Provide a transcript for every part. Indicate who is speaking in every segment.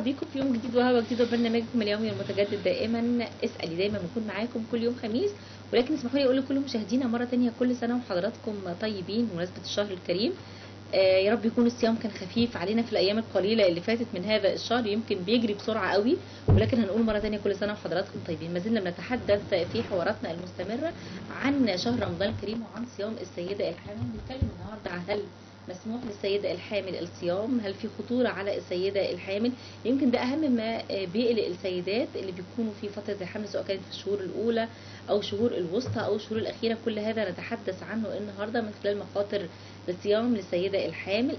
Speaker 1: بيكم في يوم جديد وهوا جديد وبرنامجكم اليومي المتجدد دائما اسألي. دايما بنكون معاكم كل يوم خميس، ولكن اسمحوا لي اقول لكل مشاهدينا مرة تانية كل سنة وحضراتكم طيبين بمناسبة الشهر الكريم. يا رب يكون الصيام كان خفيف علينا في الايام القليلة اللي فاتت من هذا الشهر، يمكن بيجري بسرعة قوي، ولكن هنقول مرة تانية كل سنة وحضراتكم طيبين. ما زلنا بنتحدث في حواراتنا المستمرة عن شهر رمضان الكريم وعن صيام السيدة الحامل. بنتكلم النهارده عن هل مسموح للسيدة الحامل الصيام، هل في خطورة على السيدة الحامل. يمكن ده أهم ما بيقلق السيدات اللي بيكونوا في فترة الحمل، سواء كانت في الشهور الأولى أو الشهور الوسطى أو الشهور الأخيرة. كل هذا نتحدث عنه النهاردة من خلال مخاطر الصيام للسيدة الحامل،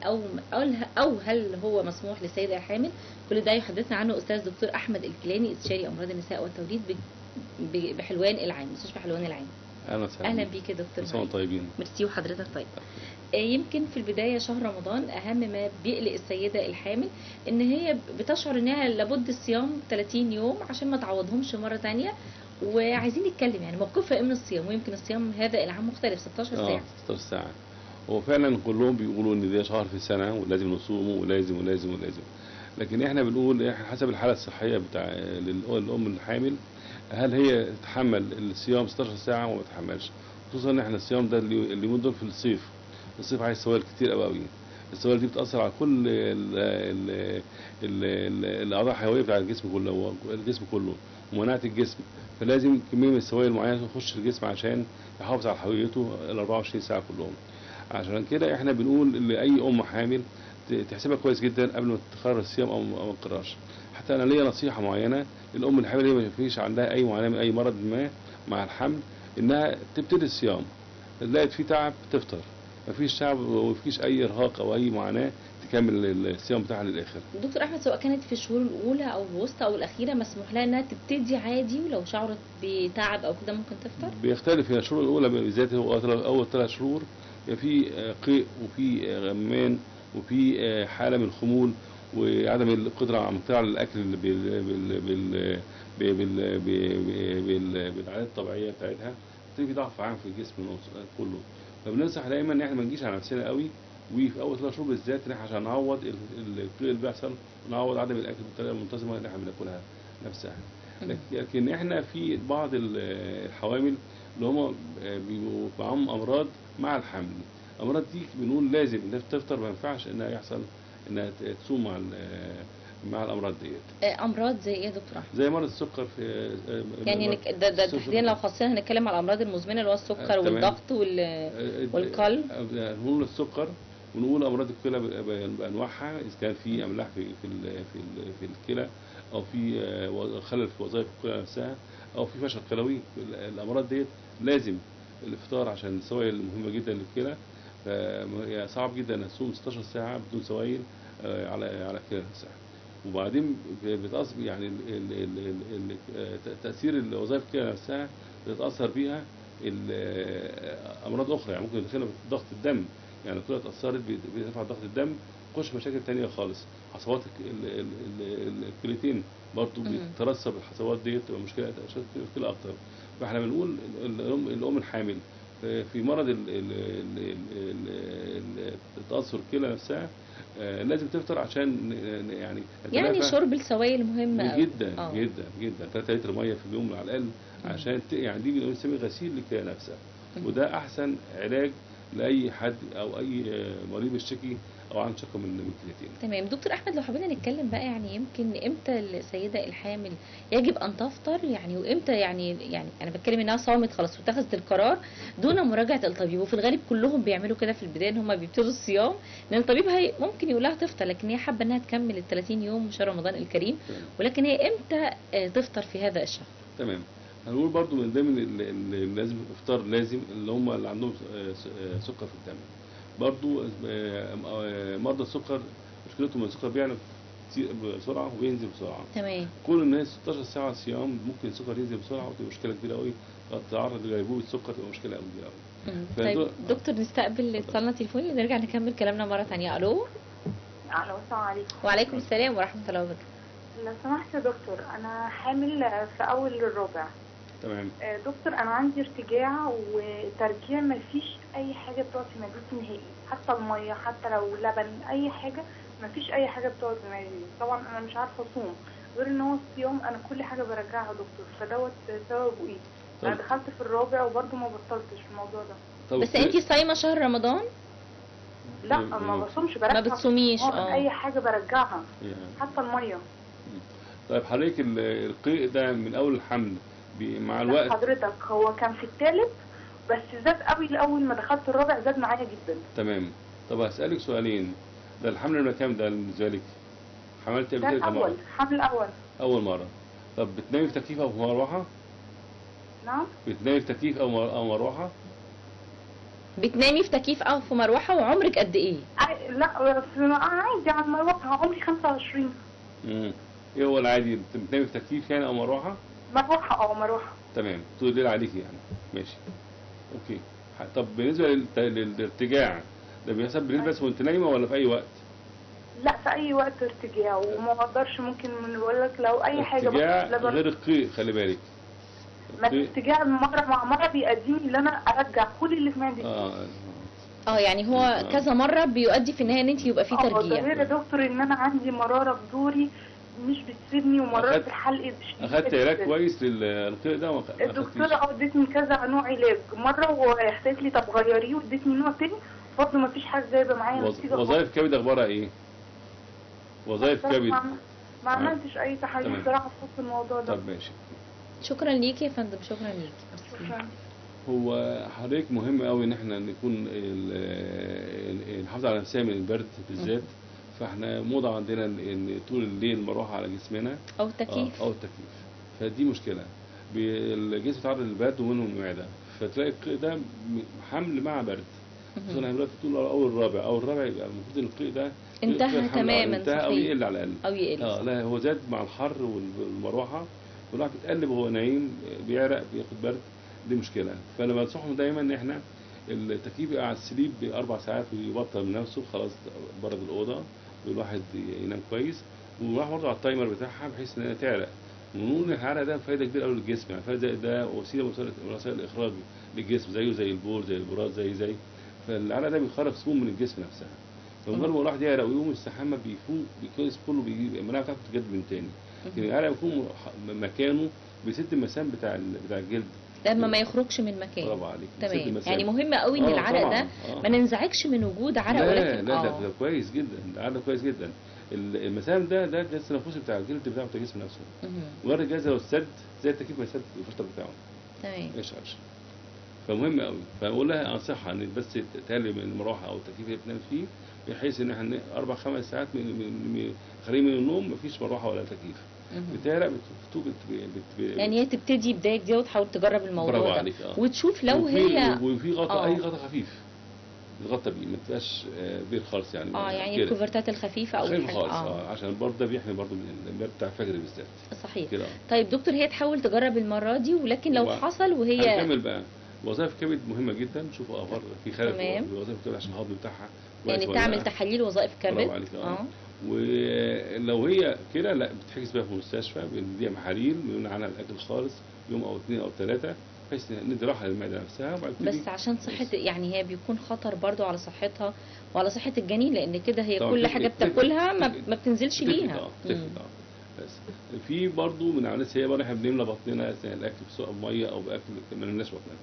Speaker 1: أو هل هو مسموح للسيدة الحامل. كل ده يحدثنا عنه أستاذ دكتور أحمد الكيلاني، استشاري أمراض النساء والتوليد بحلوان العام، مستشفى حلوان العام.
Speaker 2: اهلا
Speaker 1: بيك يا دكتور.
Speaker 2: كل سنه وانتم طيبين.
Speaker 1: ميرسي وحضرتك طيب. يمكن في البداية شهر رمضان أهم ما بيقلق السيدة الحامل إن هي بتشعر إنها لابد الصيام 30 يوم عشان ما تعوضهمش مرة تانية، وعايزين نتكلم يعني موقفها إيه من الصيام. ويمكن الصيام هذا العام مختلف 16 ساعة.
Speaker 2: 16 ساعة. هو فعلا كلهم بيقولوا إن ده شهر في السنة ولازم نصومه ولازم ولازم ولازم، لكن إحنا بنقول حسب الحالة الصحية بتاع الأم الحامل، هل هي تتحمل الصيام 16 ساعة وما تتحملش، خصوصا إن إحنا الصيام ده اليومين دول في الصيف عايز سوائل كتير قوي. السوائل دي بتأثر على كل الأعضاء الحيوية بتاع الجسم كله ومناعة الجسم، فلازم كمية من السوائل معينة تخش الجسم عشان يحافظ على حيويته ال 24 ساعة كلهم. عشان كده احنا بنقول لأي أم حامل تحسبها كويس جدا قبل ما تقرر الصيام أو ما تقررش. حتى أنا ليا نصيحة معينة للأم الحامل، هي ما فيش عندها أي معاناة من أي مرض ما مع الحمل، إنها تبتدي الصيام. لقيت في تعب تفطر، مفيش تعب ومفيش أي إرهاق أو أي معاناة تكمل الصيام بتاعها للآخر.
Speaker 1: دكتور أحمد، سواء كانت في الشهور الأولى أو الوسطى أو الأخيرة مسموح لها إنها تبتدي عادي، ولو شعرت بتعب أو كده ممكن تفطر؟
Speaker 2: بيختلف. هي الشهور الأولى بالذات هو أول 3 شهور في قيء وفي غمان وفي حالة من الخمول وعدم القدرة على امتناع الأكل بالعادات الطبيعية بتاعتها، في ضعف عام في الجسم كله. فبننصح دايما ان احنا ما نجيش على نفسنا قوي، وفي اول 3 شهور بالذات ان احنا عشان نعوض القيء اللي بيحصل، نعوض عدم الاكل بالطريقه المنتظمه اللي احنا بناكلها نفسها. لكن احنا في بعض الحوامل اللي هم بيبقوا معاهم امراض مع الحمل، الامراض دي بنقول لازم انها تفطر، ما ينفعش انها يحصل انها تصوم مع الامراض ديت.
Speaker 1: امراض زي ايه يا دكتور احمد؟
Speaker 2: زي مرض السكر. في
Speaker 1: يعني ده تحديدا لو خاصين هنتكلم على الامراض المزمنه اللي هو السكر والضغط والقلب.
Speaker 2: نقول السكر ونقول امراض الكلى بانواعها، اذا كان في املاح في الكلى، او في خلل في وظائف الكلى نفسها، او في فشل كلوي. الامراض ديت لازم الافطار عشان السوائل مهمه جدا للكلى. صعب جدا ان تصوم 16 ساعه بدون سوائل على الكلى نفسها. وبعدين بتأثر يعني تأثير الوظائف الكلى نفسها بتتأثر بيها أمراض أخرى، يعني ممكن يدخلها ضغط الدم، يعني الكلى اتأثرت بيرفع ضغط الدم، تخش مشاكل تانية خالص. حصوات الكليتين برضه بتترسب، الحصوات ديت تبقى مشكلة أكتر. فاحنا بنقول الأم الحامل في مرض تأثر الكلى نفسها لازم تفطر عشان
Speaker 1: يعني شرب السوائل مهم
Speaker 2: جدا جدا جدا. 3 لتر ميه في اليوم على الاقل، عشان يعني دي بنسميه غسيل للكلى نفسها، وده احسن علاج لاي حد او اي مريض يشتكي او عنده شك من الكليتين.
Speaker 1: تمام. دكتور احمد، لو حبينا نتكلم بقى يعني يمكن امتى السيده الحامل يجب ان تفطر، يعني وامتى يعني انا بتكلم انها صامت خلاص واتخذت القرار دون مراجعه الطبيب، وفي الغالب كلهم بيعملوا كده في البدايه ان هم بيبتدوا الصيام، لان الطبيب ممكن يقول لها تفطر، لكن هي حابه انها تكمل ال 30 يوم شهر رمضان الكريم. ولكن هي امتى تفطر في هذا الشهر؟
Speaker 2: تمام. هنقول برضو من ضمن اللي لازم الافطار لازم اللي عندهم سكر في الدم. برضو مرضى السكر مشكلتهم ان السكر بيعلى بسرعه وبينزل بسرعه.
Speaker 1: تمام.
Speaker 2: كون ان هي 16 ساعه صيام ممكن السكر ينزل بسرعه وتبقى مشكله كبيره قوي، قد تعرض لغيبوبه السكر، تبقى مشكله كبيره قوي.
Speaker 1: طيب دكتور، نستقبل اتصالنا تليفوني ونرجع نكمل كلامنا مره ثانيه. الو.
Speaker 3: الو، السلام عليكم.
Speaker 1: وعليكم السلام ورحمه الله وبركاته.
Speaker 3: لو سمحت يا دكتور، انا حامل في اول الرابع.
Speaker 2: تمام.
Speaker 3: دكتور، انا عندي ارتجاع وترجيع، مفيش اي حاجه بتقعد في معدتي نهائي، حتى الميه، حتى لو لبن، اي حاجه مفيش اي حاجه بتقعد في معدتي. طبعا انا مش عارفه اصوم، غير ان هو الصيام انا كل حاجه برجعها يا دكتور، فدوت سببه ايه؟ انا
Speaker 2: طب
Speaker 3: دخلت في الرابع وبرضه ما بطلتش في الموضوع ده.
Speaker 2: طب
Speaker 1: بس انتي صايمه شهر رمضان؟
Speaker 3: لا ما بصومش،
Speaker 1: ما
Speaker 3: برجع
Speaker 1: بتصوميش؟
Speaker 3: اي حاجه برجعها،
Speaker 2: يعني.
Speaker 3: حتى الميه.
Speaker 2: طيب حضرتك القيء ده من اول الحمل مع
Speaker 3: لا
Speaker 2: الوقت؟
Speaker 3: حضرتك هو كان في الثالث، بس زاد قوي لاول ما دخلت الرابع، زاد معايا جدا.
Speaker 2: تمام. طب هسألك سؤالين. ده الحمل نمرة كام ده بالنسبة لك؟ حملت قبل
Speaker 3: ده
Speaker 2: كده كام مرة؟
Speaker 3: الاول، حمل الاول.
Speaker 2: أول مرة. طب بتنامي في تكييف أو في مروحة؟
Speaker 3: نعم.
Speaker 2: بتنامي في تكييف أو مروحة؟
Speaker 1: بتنامي في تكييف او في مروحه؟ وعمرك قد ايه؟
Speaker 3: لا عادي على المروحه، عمري 25.
Speaker 2: إيه هو العادي؟ بتنامي في تكييف يعني أو مروحة؟
Speaker 3: مروحه مروحه.
Speaker 2: تمام. طول الليل عليكي يعني. ماشي. أوكي. طب بالنسبة للارتجاع ده بيحصل بالليل بس وأنت نايمة ولا في أي وقت؟
Speaker 3: لا في اي وقت ارتجاع، وما اقدرش ممكن من بقول لك لو اي حاجه
Speaker 2: ارتجاع
Speaker 3: بقى
Speaker 2: غير القيء، خلي بالك.
Speaker 3: ما الارتجاع مره مع مره بيأديني ان انا ارجع كل اللي في معدتي.
Speaker 1: يعني هو كذا مره بيؤدي في النهايه ان انت يبقى في
Speaker 3: ده
Speaker 1: ترجيع.
Speaker 3: غير يا دكتور ان انا عندي مراره في زوري مش بتسيبني، ومراره في الحلق
Speaker 2: اخدت علاج كويس للقيء ده؟
Speaker 3: الدكتوره ادتني كذا نوع علاج، مره وقالت لي طب غيريه، وادتني نوع تاني، برضه ما فيش حاجه جايبه معايا نتيجه.
Speaker 2: وظائف كبد اخبارها ايه؟ وظائف كبد
Speaker 3: ما عملتش اي تحاليل بصراحه في الموضوع ده.
Speaker 2: طب ماشي.
Speaker 1: شكرا ليكي يا فندم، شكرا ليكي.
Speaker 3: شكرا.
Speaker 2: هو حضرتك مهم قوي ان احنا نكون نحافظ على نفسنا من البرد بالذات. فاحنا موضه عندنا ان طول الليل مروحه على جسمنا
Speaker 1: او التكييف.
Speaker 2: او التكييف. فدي مشكله. الجسم يتعرض للبرد ومنه المعده، فتلاقي القيء ده حمل مع برد. خصوصا احنا دلوقتي طول اول الرابع يبقى المفروض القيء ده
Speaker 1: انتهى تماما،
Speaker 2: انتهى او يقل على الاقل.
Speaker 1: او يقل.
Speaker 2: لا هو زاد مع الحر والمروحه، والواحد بيتقلب وهو نايم، بيعرق، بياخد برد. دي مشكله. فانا بنصحهم دايما ان احنا التكييف يبقى على السليب ب4 ساعات ويبطل من نفسه خلاص، برد الاوضه، والواحد ينام كويس. والواحد برضه على التايمر بتاعها بحيث ان هي تعرق. ونقول الحرق ده فايده كبيره قوي للجسم، يعني فايده ده وسيله من وسائل الاخراج للجسم، زيه زي البول، زي البراز، زي فالعرق ده بيخرج سموم من الجسم نفسها. فمن غير ما الواحد يعرق ويقوم يستحمى بيفوق الجسم كله، المناعه بتاعته بتتجدد من تاني. لكن العرق يكون مكانه بيسد المسام بتاع الجلد
Speaker 1: لما ما يخرجش من مكانه.
Speaker 2: برافو عليك.
Speaker 1: تمام. يعني مهم قوي ان العرق ده ما ننزعجش من وجود عرق. ولكن
Speaker 2: لا ده كويس جدا، العرق كويس جدا. المسام ده الجهاز التنفسي بتاع الجلد بتاع الجسم نفسه. وغير الجهاز لو سد زي التكييف ما يسد الفلتر بتاعه.
Speaker 1: تمام.
Speaker 2: ما يشعرش. فمهم قوي. فبقول لها انصحها ان بس تقلل من المروحه او التكييف اللي بتنام فيه، بحيث ان احنا 4-5 ساعات خارجين من النوم مفيش مروحه ولا تكييف. بتعرق
Speaker 1: يعني هي تبتدي بدايه دي وتحاول تجرب الموضوع
Speaker 2: برافو
Speaker 1: ده
Speaker 2: عليك.
Speaker 1: وتشوف لو هي
Speaker 2: وفي غطا اي غطا خفيف تغطى بيه، ما تبقاش بير خالص يعني.
Speaker 1: يعني الكوفرتات الخفيفه او
Speaker 2: الحاجه خالص. عشان البرد ده بيحمي برضه من البرد بتاع الفجر بالذات.
Speaker 1: صحيح
Speaker 2: كده.
Speaker 1: طيب دكتور، هي تحاول تجرب المره دي، ولكن لو حصل وهي
Speaker 2: هنكمل بقى. وظائف الكبد مهمه جدا. شوفوا اخبار في خلل في وظائف الكبد عشان الهضم بتاعها
Speaker 1: يعني تعمل تحاليل وظائف كبد.
Speaker 2: برافو عليك. ولو هي كده لا بتحجز بقى في المستشفى، بنديها محاليل، بنمنع عنها الاكل خالص يوم او 2 أو 3، بحيث ندي راحه للمعده نفسها.
Speaker 1: بس عشان صحه، يعني هي بيكون خطر برضو على صحتها وعلى صحه الجنين، لان كده هي كل حاجه بتاكلها ما بتنزلش ليها.
Speaker 2: بس في برضو من عمليات هي برضه احنا بنملى بطننا اثناء الاكل بسوء ميه او باكل ما نملاش بطننا.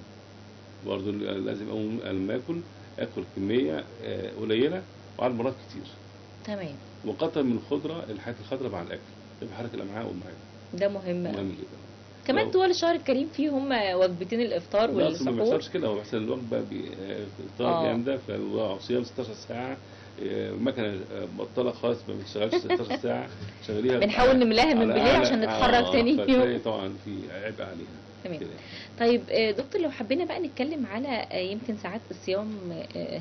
Speaker 2: برضه لازم اول ما اكل كميه قليله وعلى مرات كتير.
Speaker 1: تمام.
Speaker 2: وقطر من الخضره، الحاجات الخضراء مع الاكل تبقى حركه الامعاء والمعده.
Speaker 1: ده مهم
Speaker 2: جدا.
Speaker 1: كمان طوال الشهر الكريم فيه هم وجبتين الافطار والسحور.
Speaker 2: ما بيحصلش كده، هو بيحصل الوجبه افطار جامده، فصيام 16 ساعه، مكنه بطاله خالص ما بتشتغلش 16 ساعه، شغاليها
Speaker 1: بنحاول نملاها من بالليل عشان نتحرك تاني يوم.
Speaker 2: طبعا في عبء عليها.
Speaker 1: تمام. طيب دكتور، لو حبينا بقى نتكلم على يمكن ساعات الصيام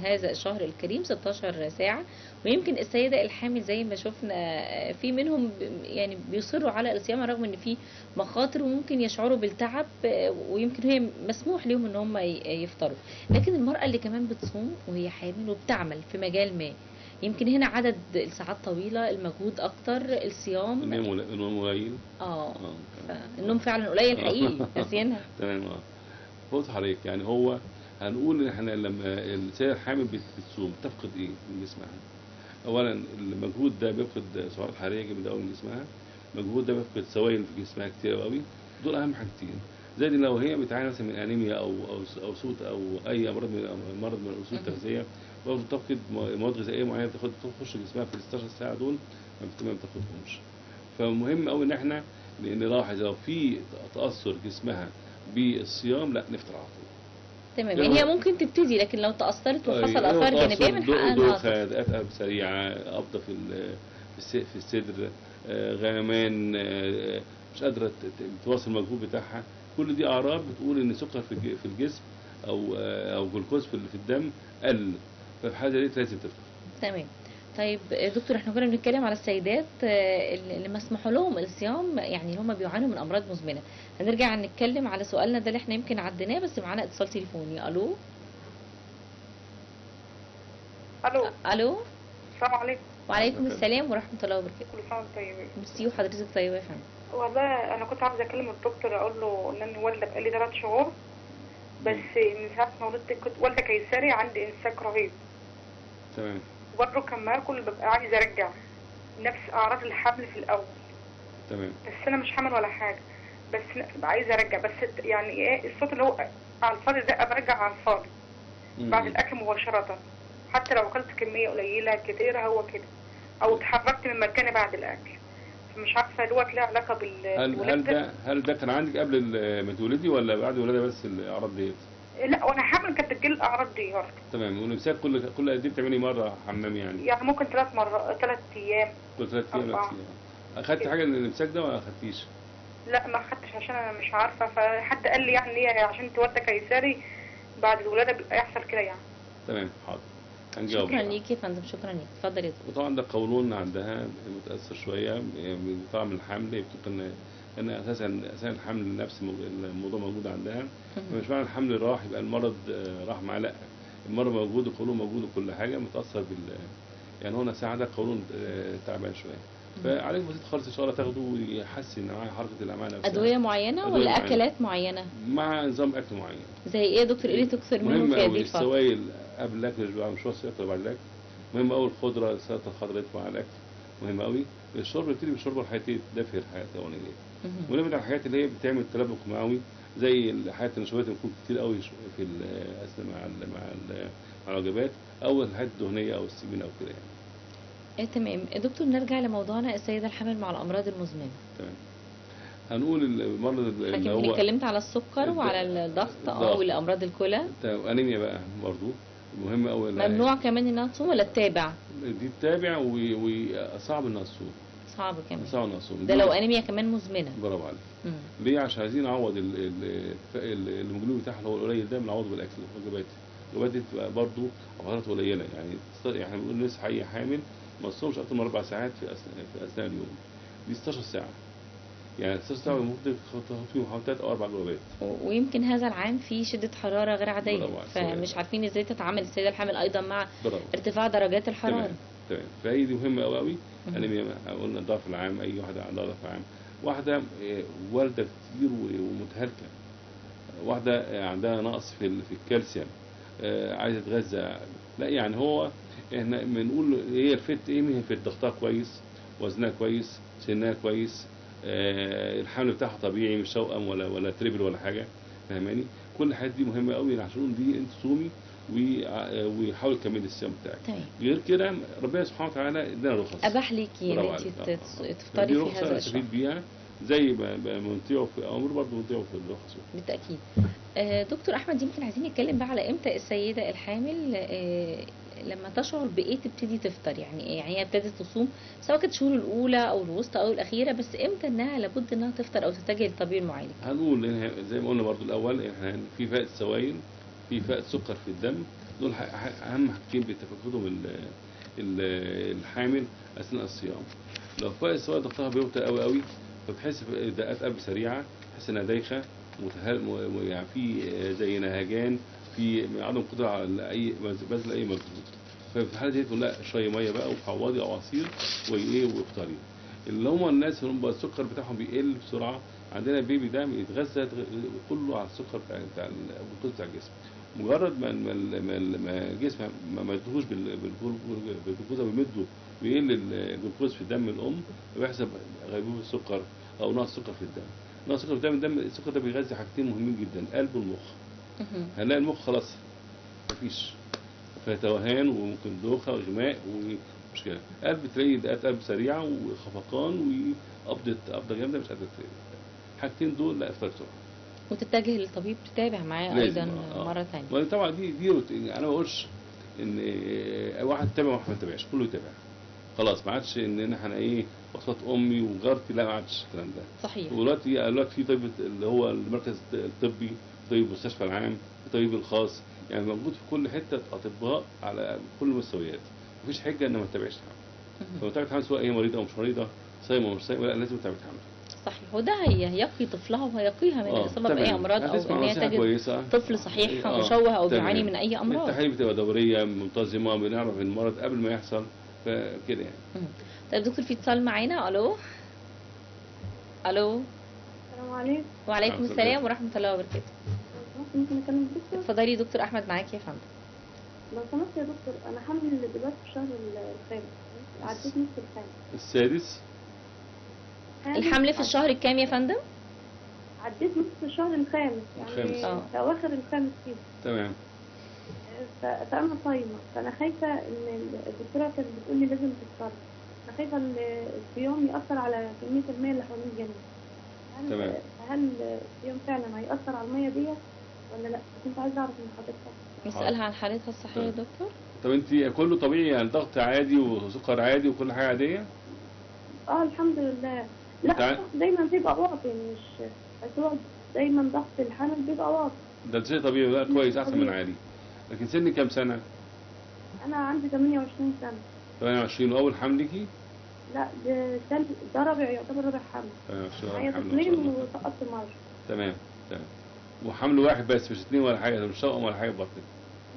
Speaker 1: هذا الشهر الكريم 16 ساعة، ويمكن السيدة الحامل زي ما شفنا في منهم يعني بيصروا على الصيام رغم ان في مخاطر وممكن يشعروا بالتعب، ويمكن هي مسموح لهم ان هم يفطروا. لكن المرأة اللي كمان بتصوم وهي حامل وبتعمل في مجال ما، يمكن هنا عدد الساعات طويلة، المجهود أكتر، الصيام
Speaker 2: النوم قليل.
Speaker 1: النوم فعلا قليل حقيقي ناسيينها.
Speaker 2: تمام. بص حضرتك، يعني هو هنقول ان احنا لما السيدة الحامل بتصوم تفقد ايه من جسمها؟ اولا المجهود ده بيفقد سعرات حراريه جامده قوي من جسمها، المجهود ده بيفقد سوائل في جسمها كتير قوي. دول اهم حاجتين. زائد لو هي بتعاني مثلا من انيميا او سوء او اي مرض من اصول التغذيه، برضه تفقد مواد غذائيه معينه تخش جسمها في ال 16 ساعه دول ما بتاخدهمش. فمهم قوي ان احنا نلاحظ لو في تاثر جسمها بالصيام لا نفطر على طول.
Speaker 1: تمام، يعني هي ممكن تبتدي، لكن لو تأثرت وحصل آثار جانبية من حقها انها
Speaker 2: دوخة، أتعب سريعة، قبضة في الصدر، غيمان، مش قادرة تواصل المجهود بتاعها، كل دي أعراض بتقول إن سكر في الجسم أو جلوكوز في الدم قل، ففي حاجة دي لازم تفطر.
Speaker 1: تمام. طيب دكتور، احنا كنا بنتكلم على السيدات اللي مسموح لهم الصيام، يعني اللي هم بيعانوا من امراض مزمنه. هنرجع نتكلم على سؤالنا ده اللي احنا يمكن عديناه، بس معانا اتصال تليفوني. الو.
Speaker 3: الو.
Speaker 1: الو.
Speaker 3: السلام عليكم.
Speaker 1: وعليكم السلام ورحمه الله وبركاته.
Speaker 3: كل سنه وانتم طيبين.
Speaker 1: ميرسي، وحضرتك طيبه يا فندم.
Speaker 3: والله انا كنت عاوزه اكلم الدكتور اقول له ان انا والده بقالي 3 شهور، بس من ساعه ما ولدت كنت والده قيصري، عندي امساك رهيب.
Speaker 2: تمام.
Speaker 3: وبرضه كمان كل ببقى عايزه ارجع نفس اعراض الحمل في الاول.
Speaker 2: تمام.
Speaker 3: بس انا مش حامل ولا حاجه، بس ببقى عايزه ارجع، بس يعني ايه الصوت اللي هو على الفاضي ده برجع على الفاضي بعد الاكل مباشره، حتى لو اكلت كميه قليله كتيره هو كده، او اتحركت من مكاني بعد الاكل. فمش عارفه دوت له علاقه
Speaker 2: هل ده كان عندك قبل ما تولدي ولا بعد الولاده بس الاعراض ديت؟
Speaker 3: لا، وانا حامل كانت بتجيلي الاعراض دي برضه.
Speaker 2: تمام. والامساك كل قد ايه بتعملي مره حمام يعني؟
Speaker 3: يعني ممكن 3 مرات، 3 ايام.
Speaker 2: كل 3 ايام.
Speaker 3: 4.
Speaker 2: اخدت حاجه للامساك ده ولا اخدتيش؟
Speaker 3: لا ما اخدتش عشان انا مش عارفه، فحد قال لي يعني عشان تودى قيصري بعد الولاده بيبقى يحصل كده يعني.
Speaker 2: تمام، حاضر. هنجاوب.
Speaker 1: شكرا ليك يا فندم، شكرا ليك. اتفضل يا دكتور.
Speaker 2: وطبعا ده قولون عندها متاثر شويه من طعم الحمل، بتبقى ان اساسا الحمل نفس الموضوع موجود عندها، فمش معنى الحمل راح يبقى المرض راح معاه، لا، المرض موجود، القولون موجود، وكل حاجه متاثر يعني هنا ساعه ده قولون تعبان شويه. فعليك بسيط خالص ان شاء الله تاخده ويحسن معاه حركه الامعاء نفسها.
Speaker 1: ادويه معينه ولا اكلات معينه؟
Speaker 2: مع نظام اكل معين.
Speaker 1: زي ايه يا دكتور؟ ايه اللي تكثر منه في هذه الفتره؟
Speaker 2: السوائل قبل الاكل، مش وصفه اكل بعد الاكل. مهم قوي الخضره، السلطه الخضراء مع الاكل مهم قوي. الشرب يبتدي بالشرب الحياتي دافئ الحياه الاولانيه، ونبعد عن الحاجات اللي هي بتعمل تلبك معوي، زي الحاجات النشويات اللي بتكون كتير قوي في اثناء مع الوجبات، او الحاجات الدهنيه او السمين او كده يعني.
Speaker 1: تمام. دكتور، نرجع لموضوعنا، السيده الحامل مع الامراض المزمنه.
Speaker 2: تمام. هنقول المرض اللي هو
Speaker 1: اتكلمت على السكر وعلى الضغط والامراض الكلى.
Speaker 2: انيميا بقى برضو مهمه قوي.
Speaker 1: ممنوع كمان انها تصوم ولا تتابع؟
Speaker 2: دي تتابع، وصعب انها تصوم.
Speaker 1: صعب كمان.
Speaker 2: صعب انها تصوم
Speaker 1: ده لو انيميا كمان مزمنه.
Speaker 2: برافو عليك. ليه؟ عشان عايزين نعوض الهيموجلوبين بتاعها اللي هو القليل ده، بنعوضه بالاكل، الوجبات. الوجبات دي بتبقى برضو عضلات قليله، يعني احنا بنقول لسه حي حامل ما تصومش اكتر من 4 ساعات في اثناء اليوم. دي 16 ساعه، يعني 16 ساعه ممكن تاخد فيهم حوالي 3 أو 4 وجبات.
Speaker 1: ويمكن هذا العام في شده حراره غير عاديه، فمش عارفين ازاي تتعامل السيده الحامل ايضا مع ارتفاع درجات الحراره.
Speaker 2: تمام. فهي دي مهمه قوي قوي. انيميا قلنا ضعف العام، اي واحده عندها ضعف عام، واحده والده كتير ومتهالكه، واحده عندها نقص في الكالسيوم، عايزه تتغذى، لا يعني هو احنا بنقول هي الفت ايه، هي ضغطها كويس، وزنها كويس، سنها كويس، الحمل بتاعها طبيعي، مش توأم ولا تريبل ولا حاجه، فاهماني؟ كل الحاجات دي مهمه قوي عشان دي انت تصومي ويحاول تكملي الصيام بتاعك. غير كده ربنا سبحانه وتعالى ادانا رخص،
Speaker 1: اباح ليكي ان انت تفطري في هذا الشهر،
Speaker 2: نستفيد بيها زي ما بنطيعه في امر برضه بنطيعه في الرخص.
Speaker 1: بالتاكيد. دكتور احمد، يمكن عايزين نتكلم بقى على امتى السيده الحامل لما تشعر بايه تبتدي تفطر، يعني هي ابتدت تصوم سواء كانت الشهور الاولى او الوسطى او الاخيره، بس امتى انها لابد انها تفطر او تتجه للطبيب المعالج؟
Speaker 2: هنقول ان زي ما قلنا برضو الاول، احنا في فائض سوائل، في فائض سكر في الدم، دول اهم حاجتين بتفقدهم الحامل اثناء الصيام. لو فائض السوائل ضغطها بيوطى قوي قوي، فبتحس بدقات قلب سريعه، تحس انها دايخه، يعني في زي نهجان، في عدم قدره على بذل اي مجهود. ففي الحاله دي تقول لا شويه ميه بقى وحواضي او عصير وافطري. اللي هم الناس اللي هم السكر بتاعهم بيقل بسرعه، عندنا البيبي ده يتغذى كله على السكر بتاع الجلوكوز بتاع الجسم، مجرد ما الجسم ما يدوش بالجلوكوز او بيمده ويقل الجلوكوز في دم الام، بيحصل غيبوبه السكر او نقص سكر في الدم. نقص سكر في الدم، السكر ده بيغذي حاجتين مهمين جدا، القلب والمخ. هنلاقي المخ خلاص مفيش، فتوهان وممكن دوخه وغماء ومشكله. قلب تلاقي دقات قلب سريعه وخفقان وقبضه جامده مش قادر تلاقي. الحاجتين دول لا افطر بسرعه.
Speaker 1: وتتجه للطبيب تتابع معاه ايضا مره ثانيه.
Speaker 2: طبعا دي انا ما بقولش ان واحد يتابع وواحد ما يتابعش، كله يتابع. خلاص ما عادش ان احنا ايه وصفات امي وجارتي، لا ما عادش الكلام ده.
Speaker 1: صحيح.
Speaker 2: ودلوقتي في طبيب اللي هو المركز الطبي، طبيب المستشفى العام، الطبيب الخاص، يعني موجود في كل حته اطباء على كل المستويات. مفيش حجه ان ما تتابعش حمل. فمتابعه حمل سواء هي مريضه او مش مريضه، صايمه او مش صايمه، لا لازم تتابع حمل.
Speaker 1: صحيح. وده هيقي طفلها وهيقيها من الاصابه باي امراض، او ان هي تجد طفل صحيح مشوه او بيعاني من اي امراض.
Speaker 2: التحاليل بتبقى دوريه منتظمه، بنعرف المرض قبل ما يحصل، فكده يعني.
Speaker 1: طيب دكتور في اتصال معانا. الو.
Speaker 3: السلام عليكم.
Speaker 1: وعليكم السلام ورحمه الله وبركاته.
Speaker 3: ممكن اكلم الدكتور؟
Speaker 1: اتفضلي دكتور احمد معاكي يا فندم.
Speaker 3: لو سمحت يا دكتور، انا حامل دلوقتي في الشهر الخامس، عديت نص الخامس.
Speaker 2: السادس؟
Speaker 1: الحمل في الشهر الكام يا فندم؟
Speaker 3: عديت نص الشهر الخامس، يعني في اواخر الخامس كده.
Speaker 2: تمام.
Speaker 3: فانا صايمه، فانا خايفه ان الدكتوره كانت بتقول لي لازم تفطر. انا خايفه ان الصيام ياثر على كميه الميه اللي حوالين الجنين.
Speaker 2: تمام.
Speaker 3: هل الصيام فعلا هيأثر على الميه ديت ولا لا؟ كنت عايزه اعرف من حضرتك.
Speaker 1: نسألها عن حالتها الصحيه يا دكتور.
Speaker 2: طب انت كله طبيعي يعني، ضغط عادي وسكر عادي وكل حاجه عاديه؟
Speaker 3: الحمد لله. لا دايما بيبقى واطي، مش بس هو دايما ضغط الحمل بيبقى واطي.
Speaker 2: ده شيء طبيعي، ده كويس احسن من عادي. لكن سني كام سنه؟
Speaker 3: انا عندي 28 سنه.
Speaker 2: 28. واول حملكي؟
Speaker 3: لا ده رابع، يعتبر رابع حمل. معايا طفلين وسقطت مره.
Speaker 2: تمام. وحمل واحد بس مش اثنين ولا حاجه، مش توأم ولا حاجه في بطنك؟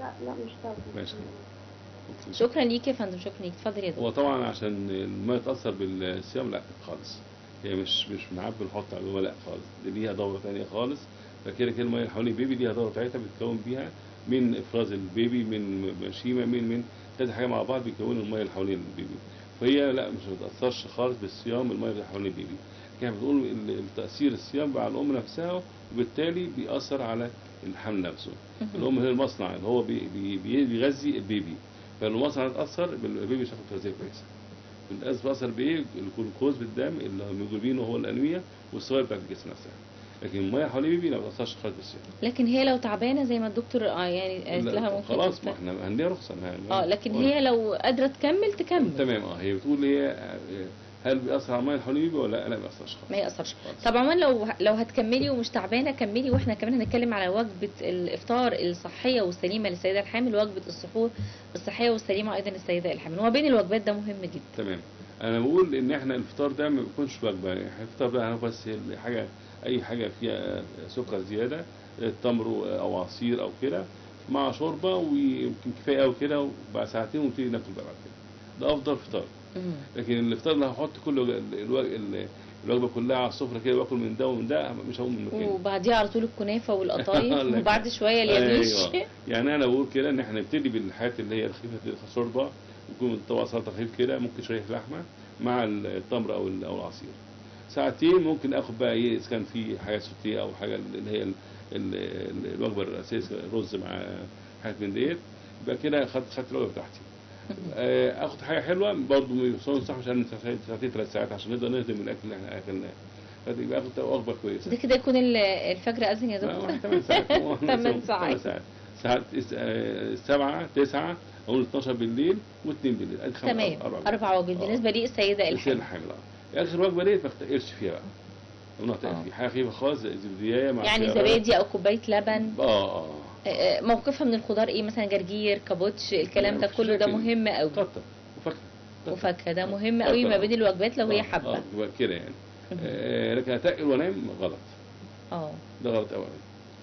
Speaker 3: لا مش توأم.
Speaker 2: ماشي.
Speaker 1: شكرا ليك يا فندم، شكرا ليك. اتفضل يا دكتور.
Speaker 2: هو طبعا عشان الميه تاثر بالصيام لا خالص، هي مش بنعبي نحط على لا خالص، دي ليها دوره ثانيه خالص. فكده الميه اللي حوالين البيبي ليها دوره بتاعتها بتتكون بيها من افراز البيبي، من مشيمه، من كذا حاجه مع بعض بيكونوا الميه اللي حوالين البيبي. فهي لا مش بتاثرش خالص بالصيام الميه اللي حوالين البيبي. كان بتقول تاثير الصيام على الام نفسها، وبالتالي بيأثر على الحمل نفسه. الام هي المصنع اللي هو بيغذي البيبي، فالمصنع اتأثر بالبيبي مش هياخد تغذيه كويسه. الأسف بيأثر بايه؟ الجلوكوز بالدم، الهيموجلوبين وهو الانويه والصغير بتاعت الجسم نفسها. لكن الميه حوالين البيبي ما بتأثرش خالص بالصيام.
Speaker 1: لكن هي لو تعبانه زي ما الدكتور يعني قالت لها ممكن
Speaker 2: خلاص، ما احنا هنديها رخصه.
Speaker 1: لكن هي لو قادره تكمل.
Speaker 2: تمام. هي بتقول هي هل بيأثر على الميه اللي حوالين البيبي ولا لا؟ ما بيأثرش خالص.
Speaker 1: ما يأثرش. طبعا لو هتكملي ومش تعبانه كملي، واحنا كمان هنتكلم على وجبه الافطار الصحيه والسليمه للسيده الحامل، وجبه السحور الصحيه والسليمه ايضا للسيده الحامل، وما بين الوجبات ده مهم جدا.
Speaker 2: تمام. انا بقول ان احنا الفطار ده ما بيكونش وجبه، الفطار ده بس حاجه، اي حاجه فيها سكر زياده، تمر او عصير او كده مع شوربه، ويمكن كفايه قوي كده، وبعد ساعتين ونبتدي ناكل بقى بعد كده. ده افضل فطار. لكن الفطار اللي هحط كل الوجبه كلها على السفره كده واكل من ده ومن ده، مش هقوم من مكاني.
Speaker 1: وبعديها على طول الكنافه والقطايف وبعد شويه اليميش.
Speaker 2: يعني انا بقول كده ان احنا نبتدي بالحاجات اللي هي الخفيفه، شوربه، يكون طبق سلطه خفيف كده، ممكن شويه لحمه مع التمر او العصير. ساعتين ممكن اخد بقى ايه اذا كان في حاجه سوتيه او حاجه اللي هي الوجبه الاساسيه، رز مع حاجات من ديت، يبقى كده خدت الوجبه بتاعتي. اخد حاجه حلوه برضه صح، عشان ساعتين 3 ساعات عشان نقدر نهضم الاكل اللي احنا اكلناه. يبقى اخد وجبه كويسه.
Speaker 1: ده كده يكون الفجر اذن يا دكتور.
Speaker 2: 8 ساعات.
Speaker 1: 8 ساعات.
Speaker 2: ساعات 7 9 او 12 بالليل و2 بالليل.
Speaker 1: تمام. 4 وجبات بالنسبه لي السيده الحامل.
Speaker 2: اخر وجبه ديت ما اختقرش فيها بقى. في حاجه خفيفه خالص زي الزبديه مع
Speaker 1: يعني زبادي او كوبايه لبن. موقفها من الخضار ايه؟ مثلا جرجير، كابوتش، الكلام ده كله ده مهم قوي. وفاكهه ده مهم قوي ما بين الوجبات لو هي حابه
Speaker 2: كده يعني. لكن اتقل وانام غلط. ده غلط قوي.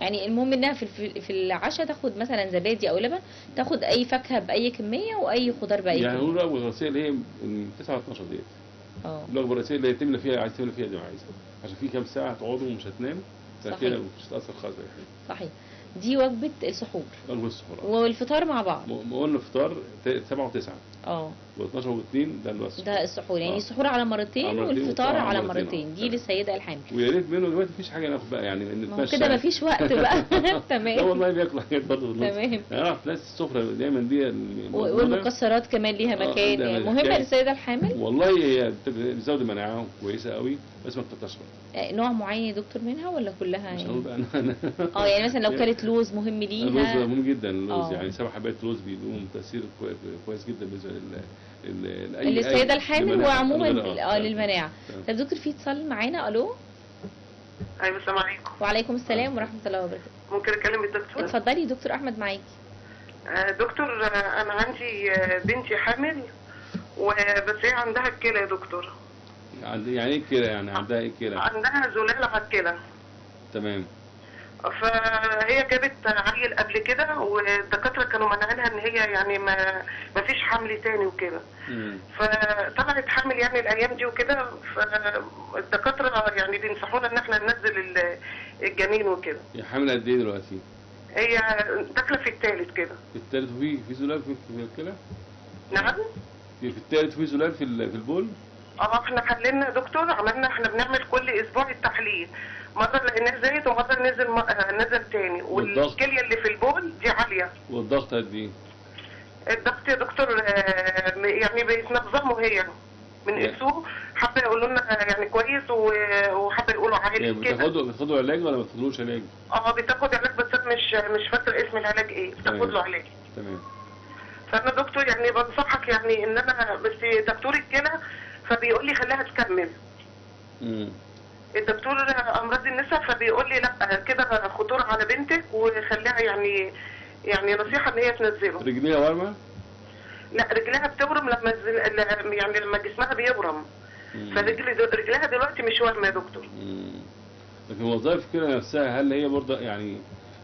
Speaker 1: يعني المهم انها في العشاء تاخد مثلا زبادي او لبن، تاخد اي فاكهه باي كميه واي خضار باي كميه.
Speaker 2: يعني نقول الوجبه الرئيسيه اللي هي من 9 ل 12 دقيقه. الوجبه الرئيسيه اللي هي تملى فيها، عايز تملى فيها زي ما عايزه، عشان في كام ساعه تقعدوا ومش هتنام، فكده مش هتاثر خالص باي حاجه.
Speaker 1: صحيح. دي وجبه السحور
Speaker 2: وجبه السحور.
Speaker 1: والفطار مع بعض.
Speaker 2: قلنا الفطار 7 و9 و12 و2 ده الوصف،
Speaker 1: ده السحور يعني السحور على مرتين والفطار على مرتين. دي للسيده الحامل.
Speaker 2: ويا ريت منه دلوقتي مفيش حاجه ناخد بقى يعني
Speaker 1: نتمشى كده مفيش وقت بقى. تمام.
Speaker 2: لا والله بياكلوا حاجات برضه.
Speaker 1: تمام.
Speaker 2: نعرف ناس السفره دايما دي
Speaker 1: والمكسرات كمان ليها مكان يعني مهمه للسيده الحامل.
Speaker 2: والله هي بتزود المناعه كويسه قوي بس ما تكترش.
Speaker 1: نوع معين يا دكتور منها ولا كلها؟
Speaker 2: مش هقول بقى انا
Speaker 1: يعني مثلا لو كلت لوز مهم ليها.
Speaker 2: اللوز مهم جدا. اللوز يعني 7 حبات لوز بيدوم تاثير كويس جدا بالنسبه
Speaker 1: للسيده الحامل وعموما للمناعه. طب دكتور في اتصال معانا. الو.
Speaker 4: ايوه السلام عليكم.
Speaker 1: وعليكم السلام ورحمه الله وبركاته.
Speaker 4: ممكن اكلم الدكتور؟
Speaker 1: اتفضلي دكتور احمد معاكي.
Speaker 4: دكتور انا عندي بنتي حامل بس هي عندها الكلى يا دكتور.
Speaker 2: يعني ايه كلى؟ يعني عندها ايه كلى؟
Speaker 4: عندها زلال على الكلى.
Speaker 2: تمام.
Speaker 4: فهي جابت عيل قبل كده والدكاتره كانوا مانعينها ان هي يعني ما فيش حمل تاني وكده. فطلعت حامل يعني الايام دي وكده. فالدكاتره يعني بينصحونا ان احنا ننزل الجنين وكده.
Speaker 2: هي حامل قد ايه دلوقتي؟
Speaker 4: هي داخله في الثالث كده.
Speaker 2: في الثالث وفي زلال في الكلى؟
Speaker 4: نعم.
Speaker 2: في الثالث وفي زلال في البول؟
Speaker 4: احنا حللنا يا دكتور. احنا بنعمل كل اسبوع التحليل. مرة لقيناه زايد ومرة نزل تاني. والكلية اللي في البول دي عالية.
Speaker 2: والضغط قد ايه؟
Speaker 4: الضغط يا دكتور يعني بيتنظموا هي بنقيسوه. حابة يقولوا لنا يعني كويس وحابة يقولوا عالي كده.
Speaker 2: بتاخدوا علاج ولا ما بتاخدوش علاج؟
Speaker 4: بتاخد علاج بس انا مش فاكرة اسم العلاج ايه. بتاخد له علاج.
Speaker 2: تمام.
Speaker 4: فانا دكتور يعني بنصحك يعني ان انا بس دكتور الكلى فبيقول لي خليها تكمل. الدكتور امراض النساء فبيقول لي لا كده خطوره على بنتك وخليها يعني نصيحه ان هي تنزله.
Speaker 2: رجليها ورمه؟
Speaker 4: لا رجلها بتورم يعني لما جسمها بيورم. فرجلها دلوقتي مش ورمه يا دكتور.
Speaker 2: لكن وظائف الكلى نفسها هل هي برضه يعني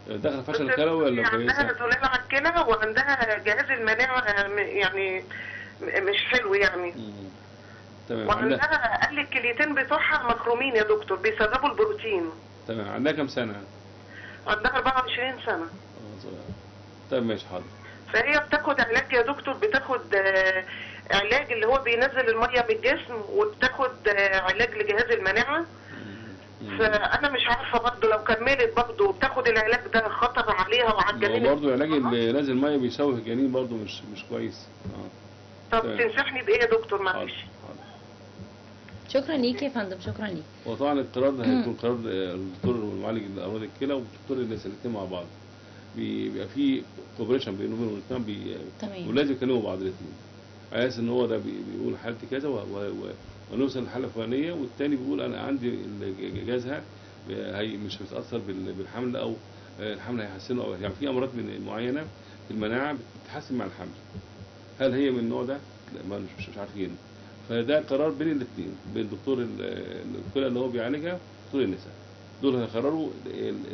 Speaker 2: داخله فشل كلوي ولا كويسه؟
Speaker 4: عندها زلال على الكلى وعندها جهاز المناعه يعني مش حلو يعني.
Speaker 2: تمام.
Speaker 4: وعندها قال لي الكليتين بتوعها مخرومين يا دكتور بيسربوا البروتين.
Speaker 2: تمام. عندها كام سنه؟
Speaker 4: عندها 24 سنه.
Speaker 2: طيب ماشي حاضر.
Speaker 4: فهي بتاخد علاج يا دكتور. بتاخد علاج اللي هو بينزل الميه من الجسم وبتاخد علاج لجهاز المناعه. فانا مش عارفه برضه لو كملت برضه وبتاخد العلاج ده خطر عليها وعلى الجنين.
Speaker 2: برضه العلاج اللي نازل ميه بيشوه الجنين برضه مش كويس.
Speaker 4: طب تنصحني بايه يا دكتور؟ معلش.
Speaker 1: شكرا ليك يا فندم. شكرا ليك.
Speaker 2: وطبعا القرار ده هيكون قرار الدكتور والمعالج الامراض الكلى والدكتور الناس الاثنين مع بعض. بيبقى في كوبريشن بينهم الاثنين.
Speaker 1: تمام.
Speaker 2: ولازم يكلموا بعض الاثنين. عايز ان هو ده بيقول حالتي كذا ونوصل للحاله الفلانيه والثاني بيقول انا عندي جهازها مش هيتاثر بالحمل او الحمل هيحسنه او يعني في امراض معينه في المناعه بتتحسن مع الحمل. هل هي من النوع ده؟ لا مش عارفين. فده قرار بين الاثنين بين الدكتور الكلى اللي هو بيعالجها ودكتور النساء. دول هيقرروا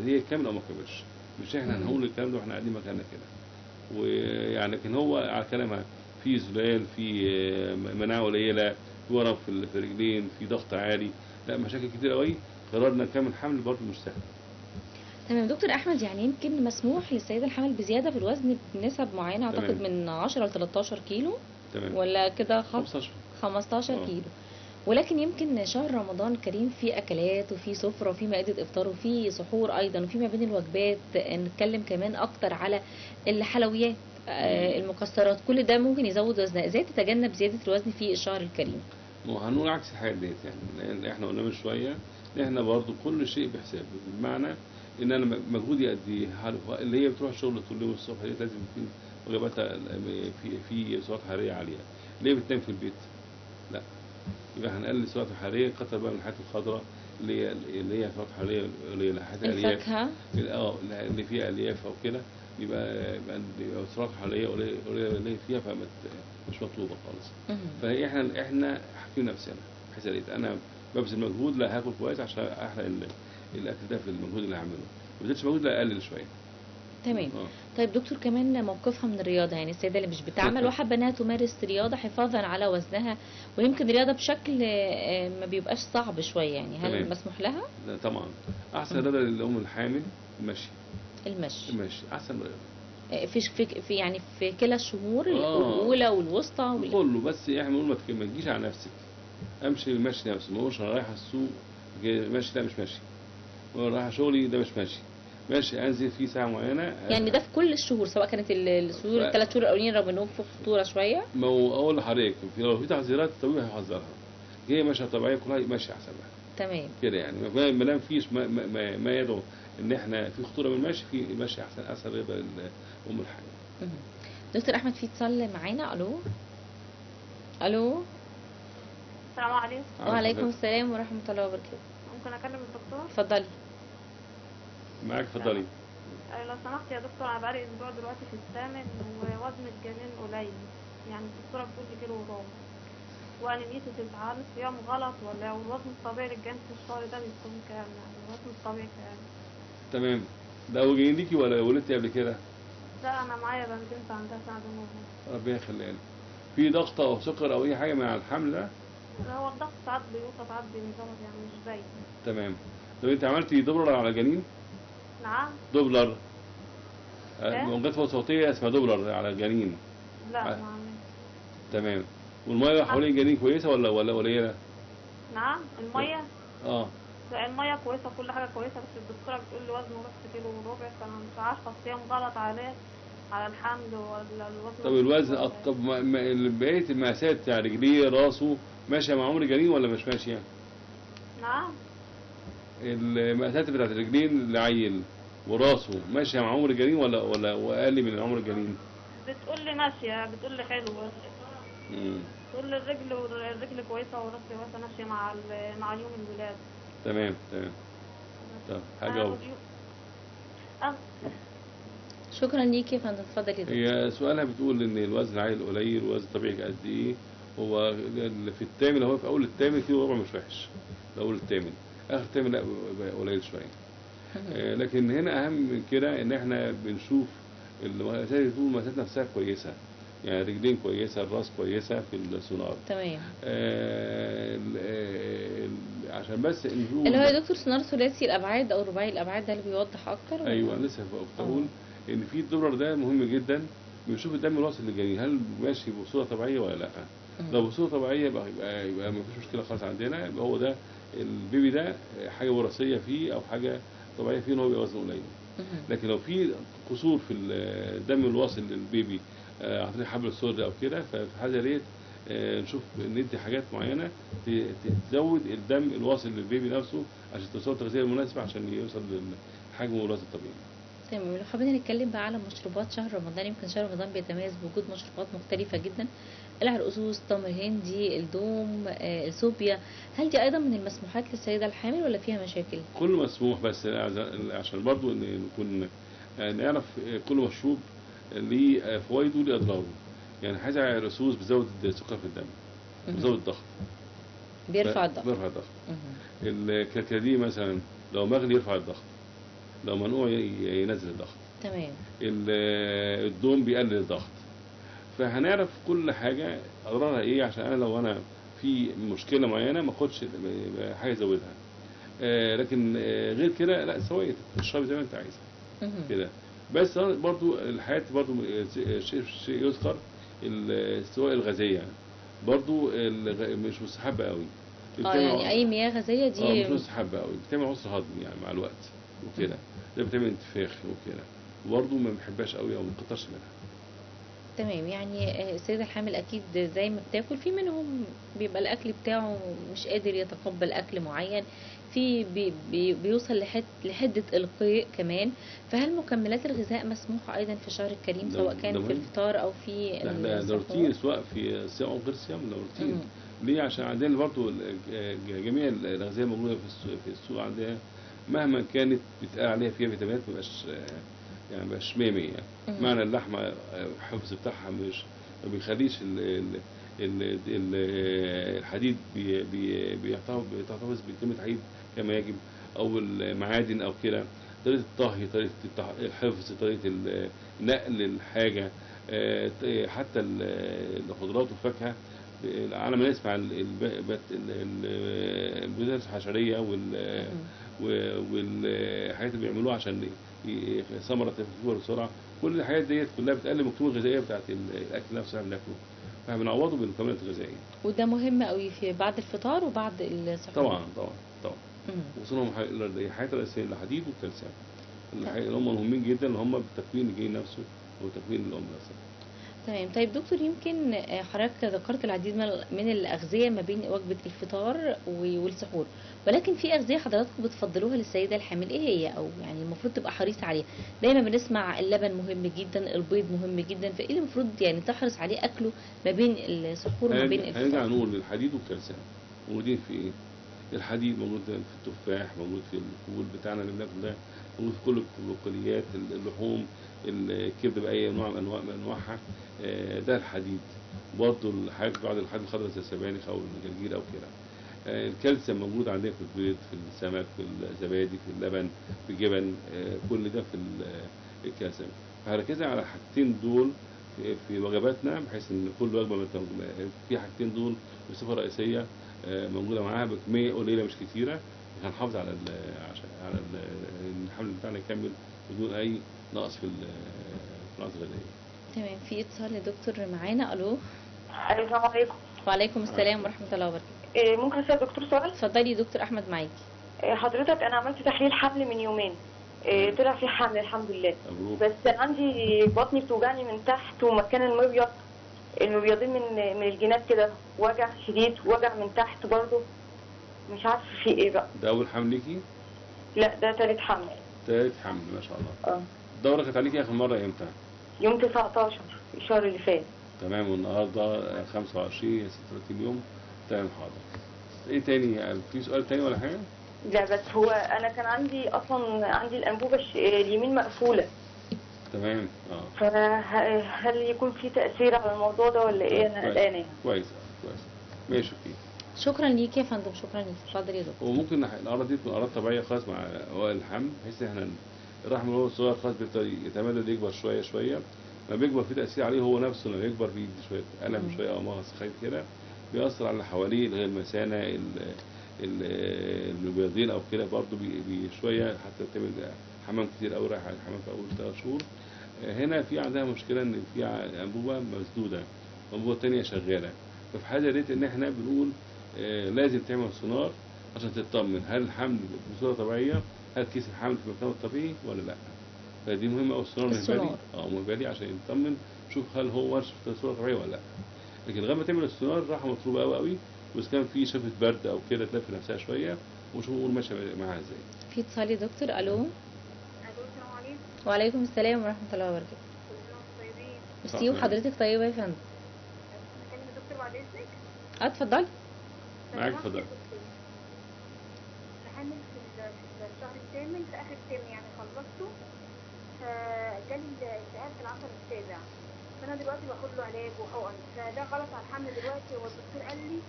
Speaker 2: هي تكمل او ما تكملش. مش احنا هنقول الكلام ده واحنا قاعدين مكاننا كده. ويعني لكن هو على كلامها في زلال، في مناعه قليله، في ورم في الرجلين، في ضغط عالي، لا مشاكل كتير قوي. قررنا نكمل حمل برضه مش سهل.
Speaker 1: تمام دكتور احمد. يعني يمكن مسموح للسيده الحامل بزياده في الوزن بنسب معينه اعتقد من 10 ل 13 كيلو.
Speaker 2: تمام.
Speaker 1: ولا كده 15
Speaker 2: كيلو.
Speaker 1: ولكن يمكن شهر رمضان الكريم فيه اكلات وفيه سفره وفيه مائده افطار وفيه سحور ايضا وفيه ما بين الوجبات. نتكلم كمان اكتر على الحلويات المكسرات. كل ده ممكن يزود وزنها. ازاي تتجنب زياده الوزن في الشهر الكريم؟
Speaker 2: وهنقول عكس الحاجات ديت يعني احنا قلنا من شويه ان احنا برضو كل شيء بحساب. بمعنى ان انا مجهودي قد ايه اللي هي بتروح الشغل طول اليوم الصبح دي لازم يكون وجباتها في سعرات حراريه عاليه. ليه بتنام في البيت؟ لا يبقى هنقلل السعرات الحراريه. كتر بقى من الحاجات الخضراء اللي هي سعرات حراريه قليله.
Speaker 1: الفاكهه
Speaker 2: اللي فيها الياف او كده يبقى سعرات حراريه قليله اللي فيها مش مطلوبه خالص. فاحنا حاكمين نفسنا بحيث انا ببذل مجهود لا هاكل كويس عشان احرق الاكل ده في المجهود اللي هعمله. ما بذلش مجهود لا اقلل شويه.
Speaker 1: تمام. طيب دكتور كمان موقفها من الرياضه. يعني السيده اللي مش بتعمل وحابه انها تمارس رياضه حفاظا على وزنها ويمكن رياضه بشكل ما بيبقاش صعب شوية. يعني هل مسموح لها؟
Speaker 2: لا طبعا. احسن رياضه للام الحامل المشي.
Speaker 1: المشي
Speaker 2: احسن رياضه.
Speaker 1: في يعني في كلا الشهور الاولى والوسطى
Speaker 2: كله، بس احنا بنقول ما تجيش على نفسك. امشي المشي نفسه، ما اقولش انا رايح السوق ماشي، لا مش ماشي. رايح شغلي ده مش ماشي. ماشي انزل فيه ساعه معينه.
Speaker 1: يعني ده في كل الشهور، سواء كانت الشهور الثلاث شهور الاولين رغم انهم في خطوره شويه.
Speaker 2: ما هو اقول لحضرتك لو في تحذيرات الطبيب هيحذرها. هي ماشيه طبيعيه كلها ماشيه احسن لها.
Speaker 1: تمام
Speaker 2: كده يعني ما دام فيش ما يدعو ان احنا في خطوره من المشي، في المشي احسن رياضه ام الحياه.
Speaker 1: دكتور احمد في اتصال معانا. الو.
Speaker 5: السلام عليكم.
Speaker 1: وعليكم السلام ورحمه الله وبركاته.
Speaker 5: ممكن اكلم الدكتور؟
Speaker 1: اتفضلي.
Speaker 2: معاك اتفضلي.
Speaker 5: لو سمحت يا دكتور، انا بقالي اسبوع دلوقتي في الثامن ووزن الجنين قليل، يعني الدكتوره بتقول لي كيلو وربع، وانيميتي 9. هل الصيام غلط ولا الوزن الطبيعي للجنين في الشهر ده بيكون كام؟ يعني الوزن الطبيعي كام؟
Speaker 2: تمام. ده هو جايين ليكي ولا ولدتي قبل كده؟
Speaker 5: لا انا معايا بنت عندها سنه ونص.
Speaker 2: ربنا يخليها لك. في ضغط او سكر او اي حاجه مع الحمل ده؟
Speaker 5: هو الضغط ساعات بيوطى ساعات بينظبط، يعني مش باين.
Speaker 2: تمام. طب انت عملتي دوبلر على جنين؟
Speaker 5: نعم.
Speaker 2: دوبلر
Speaker 5: لا.
Speaker 2: موجات صوتيه اسمها دوبلر على الجنين؟
Speaker 5: لا ما عملتش.
Speaker 2: تمام. والميه حوالين الجنين كويسه ولا قليله؟
Speaker 5: نعم الميه.
Speaker 2: لا
Speaker 5: الميه كويسه، كل حاجه كويسه، بس الدكتوره بتقول لي وزنه بس كيلو وربع، فانا مش عارفه الصيام غلط عليه على الحمل ولا الوزن.
Speaker 2: طب الوزن طب بقيه المقاسات بتاع رجليه راسه ماشيه مع عمر الجنين ولا مش ماشيه؟
Speaker 5: نعم.
Speaker 2: المقاسات بتاعت الرجلين العيل وراسه ماشيه مع عمر الجنين ولا اقل من عمر الجنين؟
Speaker 5: بتقول لي ماشيه، بتقول لي حلو. تقول لي الرجل كويسه والراس كويسه، ماشيه مع يوم الولاده.
Speaker 2: تمام. طب حاجه
Speaker 1: شكرا ليكي يا فندم. اتفضلي.
Speaker 2: هي سؤالها بتقول ان الوزن العيل قليل، والوزن الطبيعي قد ايه؟ هو في الثامن، هو في اول الثامن كيلو وربع مش وحش. في اول الثامن، اخر الثامن لا قليل شويه. لكن هنا اهم من كده ان احنا بنشوف المقاسات نفسها كويسه، يعني رجلين كويسه، الراس كويسه في السونار.
Speaker 1: تمام.
Speaker 2: عشان بس نشوف
Speaker 1: اللي هو يا دكتور سونار ثلاثي الابعاد او رباعي الابعاد، ده اللي بيوضح اكتر.
Speaker 2: ايوه لسه بقول ان في الدولار ده مهم جدا. بنشوف الدم الواصل للجنين هل ماشي بصوره طبيعيه ولا لا. لو بصوره طبيعيه يبقى ما فيش مشكله خالص عندنا، يبقى هو ده البيبي ده حاجه وراثيه فيه او حاجه طبيعيه فيه ان هو يبقى وزنه قليل. لكن لو في قصور في الدم الواصل للبيبي عن طريق حبل السري او كده، ففي الحاله ديت نشوف ندي حاجات معينه تزود الدم الواصل للبيبي نفسه عشان توصل التغذيه المناسبه عشان يوصل للحجم والوزن الطبيعي.
Speaker 1: تمام. لو حابين نتكلم بقى على مشروبات شهر رمضان، يمكن شهر رمضان بيتميز بوجود مشروبات مختلفه جدا، العرقسوس، تمر هندي، الدوم، السوبيا، هل دي ايضا من المسموحات للسيده الحامل ولا فيها مشاكل؟
Speaker 2: كله مسموح، بس عشان برضو ان نكون نعرف كل مشروب ليه فوائده وليه اضراره. يعني حاجه العرقسوس بيزود السكر في الدم، بيزود الضغط،
Speaker 1: بيرفع الضغط.
Speaker 2: الكركديه مثلا لو مغلي يرفع الضغط، لو منقوع ينزل الضغط.
Speaker 1: تمام.
Speaker 2: الدوم بيقلل الضغط. فهنعرف كل حاجه اضرارها ايه، عشان لو انا في مشكله معينه ما اخدش حاجه ازودها. لكن غير كده لا، سويه تشرب زي ما انت عايز كده. بس برضو الحياه برضو شيء يذكر، السوائل الغازيه برضو مش مستحبه قوي.
Speaker 1: يعني اي مياه غازيه دي
Speaker 2: مش مستحبه قوي، بتعمل عسر هضم يعني مع الوقت وكده، ده بتعمل انتفاخ وكده، وبرضو ما بنحبهاش قوي او ما نكترش منها.
Speaker 1: تمام. يعني السيدة الحامل أكيد زي ما بتاكل، في منهم بيبقى الأكل بتاعه مش قادر يتقبل أكل معين، في بيوصل لحدة القيء كمان. فهل مكملات الغذاء مسموحة أيضا في شهر الكريم، سواء كان في الفطار أو في
Speaker 2: ده روتين، سواء في الصيام أو غير الصيام، ده روتين. ليه؟ عشان عندنا برضو جميع الأغذية الموجودة في السوق عندنا مهما كانت بيتقال عليها فيها فيتامينات مبقاش 100%. معنى اللحمة الحفظ بتاعها ما بيخليش الحديد بيحتفظ بكمية حديد كما يجب، أو المعادن أو كده. طريقة الطهي، طريقة الحفظ، طريقة نقل الحاجة، حتى الخضروات والفاكهة. على ما نسمع البذور الحشرية والحاجات اللي بيعملوها عشان ثمره تكبر بسرعه. كل الحاجات ديت كلها بتقلل المكتوبه الغذائيه بتاعت الاكل نفسه اللي بناكله، فاحنا بنعوضه بالمكملات الغذائيه.
Speaker 1: وده مهم قوي في بعد الفطار وبعد السحور.
Speaker 2: طبعا وصولهم الحاجات الرئيسيه الحديد والكالسيوم اللي هم مهمين جدا، اللي هم بالتكوين الجين نفسه وتكوين الام نفسها.
Speaker 1: تمام. طيب دكتور، يمكن حضرتك ذكرت العديد من الأغذية ما بين وجبة الفطار والسحور، ولكن في أغذية حضراتكم بتفضلوها للسيدة الحامل، إيه هي؟ أو يعني المفروض تبقى حريصة عليها؟ دايما بنسمع اللبن مهم جدا، البيض مهم جدا، فإيه اللي المفروض يعني تحرص عليه أكله ما بين السحور وما بين الفطار؟
Speaker 2: هنرجع نقول الحديد والكالسيوم موجودين في إيه؟ الحديد موجود في التفاح، موجود في الفول بتاعنا اللي بناكله ده، موجود في كل البقوليات، اللحوم، الكبد بأي نوع من أنواعها، ده الحديد. برضه الحاجات بعض الحاجات الخضراء زي السبانخ أو الجرجير أو كده. الكالسيوم موجود عندنا في البيض، في السمك، في الزبادي، في اللبن، في الجبن، كل ده في الكالسيوم. فهركزنا على الحاجتين دول في وجباتنا، بحيث ان كل وجبه في حاجتين دول بصفه رئيسيه موجوده معاها بكميه قليله مش كتيره، عشان نحافظ على الحمل بتاعنا يكمل بدون اي نقص في القنوات الغذائيه.
Speaker 1: تمام. في اتصال لدكتور معانا. الو.
Speaker 6: السلام عليكم.
Speaker 1: وعليكم السلام ورحمه الله وبركاته.
Speaker 6: ممكن اسال دكتور سؤال؟
Speaker 1: اتفضلي يا دكتور احمد معاكي.
Speaker 6: حضرتك انا عملت تحليل حمل من يومين، طلع في حمل الحمد لله.
Speaker 2: مبروك.
Speaker 6: بس عندي بطني بتوجعني من تحت، ومكان المبيضين من الجناب كده وجع شديد، وجع من تحت برضه، مش عارفه في ايه بقى.
Speaker 2: ده اول حمل ليكي؟
Speaker 6: لا ده ثالث حمل.
Speaker 2: ثالث حمل ما شاء الله. الدوره كانت عليكي اخر مره امتى؟
Speaker 6: يوم 19 الشهر اللي فات.
Speaker 2: تمام. والنهارده 25 36 يوم. تمام حاضر. ايه تاني يعني؟ في سؤال تاني ولا حاجه؟
Speaker 6: لا بس هو انا كان عندي الانبوبه اليمين مقفوله.
Speaker 2: تمام.
Speaker 6: فهل يكون في تأثير على الموضوع ده ولا ايه؟ انا قلقانه.
Speaker 2: كويس ماشي. اوكي.
Speaker 1: شكرا ليك يا فندم. شكرا ليك. اتفضل يا دكتور.
Speaker 2: وممكن الاعراض دي تكون اعراض طبيعيه خاص مع اوائل الحمل، بحيث احنا الرحم اللي هو الصغير خاص يتمدد يكبر شويه. لما بيكبر في تاثير عليه هو نفسه، لما يكبر بيدي شويه الم شويه او مغص خايف كده، بيأثر على اللي حواليه اللي هي المثانه المبيضين او كده، برضه شويه حتى تعمل حمام كتير قوي رايح على الحمام في اول 3 شهور. هنا في عندها مشكله ان في انبوبه مسدوده، انبوبه ثانيه شغاله. ففي حاجه ديت ان احنا بنقول لازم تعمل سونار عشان تطمن هل الحمل بصوره طبيعيه، هل كيس الحمل في مكانه الطبيعي ولا لا. فدي مهمه قوي السونار بالنسبه لي عشان نطمن شوف هل هو بصوره طبيعيه ولا لا. لكن لغايه ما تعمل السونار الراحه مطلوبه قوي، واذا كان في شفه برد او كده تلف نفسها شويه وشوف الامور ماشيه معاها ازاي.
Speaker 1: في اتصال يا دكتور. الو.
Speaker 5: السلام عليكم.
Speaker 1: وعليكم السلام ورحمه الله وبركاته. ميرسي. وحضرتك طيبه يا فندم.
Speaker 5: اكلم الدكتور بعد اذنك؟
Speaker 1: اتفضلي.
Speaker 2: معاك اتفضل.
Speaker 5: حامل في الشهر الثامن، في اخر الترم يعني خلصته، فجالي التهاب في العصب السابع، فانا دلوقتي باخد له علاج وحقن، فده غلط على الحمل دلوقتي. هو الدكتور قال لي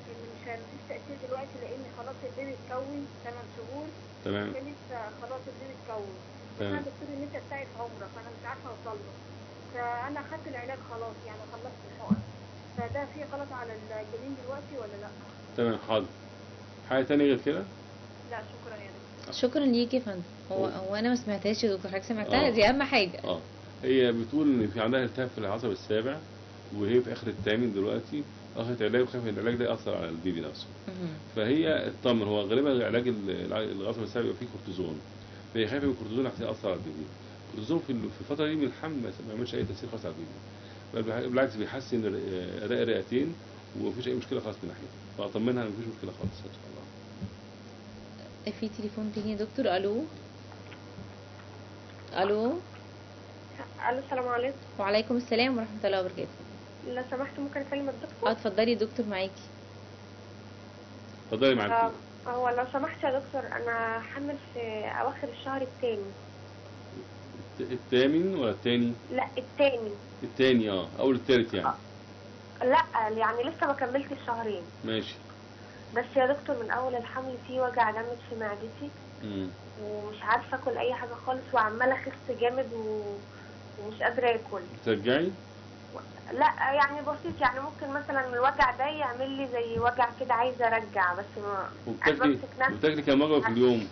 Speaker 5: ان مفيش تاثير دلوقتي لان خلاص البيبي اتكون 8 شهور.
Speaker 2: تمام.
Speaker 5: لسه خلاص البيبي اتكون. انا الدكتور النسا بتاعي في عمره، فانا مش عارفه اوصل له، فانا خدت العلاج خلاص يعني خلصت الحقن، فده في غلط على الجنين دلوقتي ولا لا؟
Speaker 2: تمام حاضر. حاجه ثانيه غير كده؟
Speaker 5: لا شكرا يا دكتور.
Speaker 1: شكرا ليك يا فندم. هو انا ما سمعتهاش يا دكتور، حضرتك سمعتها؟ دي اهم حاجه.
Speaker 2: هي بتقول ان في عندها التهاب في العصب السابع، وهي في اخر الثامن دلوقتي، اخذت علاج وخايفه ان العلاج ده ياثر على البيبي نفسه. فهي اطمن، هو غالبا علاج العصب السابع بيبقى فيه كورتيزون، فهي خايفه من الكورتيزون عشان ياثر على البيبي. الكورتيزون في الفتره دي من الحمل ما يعملش اي تاثير خاص على البيبي، بل بالعكس بيحسن اداء الرئتين ومفيش اي مشكله خالص من ناحيته، فاطمنها ان مفيش مشكله خالص ان شاء الله.
Speaker 1: في تليفون تاني يا دكتور. الو. الو.
Speaker 6: السلام عليكم.
Speaker 1: وعليكم السلام ورحمه الله وبركاته.
Speaker 6: لو سمحت ممكن اكلم الدكتور؟
Speaker 1: اتفضلي يا دكتور معاكي.
Speaker 2: اتفضلي معاكي.
Speaker 6: هو لو سمحت يا دكتور انا حامل في اواخر الشهر الثاني.
Speaker 2: الثامن ولا الثاني؟
Speaker 6: لا الثاني.
Speaker 2: الثاني اول الثالث يعني.
Speaker 6: لا يعني لسه ما كملتش الشهرين.
Speaker 2: ماشي.
Speaker 6: بس يا دكتور من اول الحمل في وجع جامد في معدتي. ومش عارفه اكل اي حاجه خالص، وعماله اخس جامد ومش قادره اكل.
Speaker 2: ترجعي؟
Speaker 6: لا يعني بسيط، يعني ممكن مثلا الوجع ده يعمل لي زي وجع كده عايزه ارجع، بس ما
Speaker 2: وبتاكلي كام وجبه في اليوم؟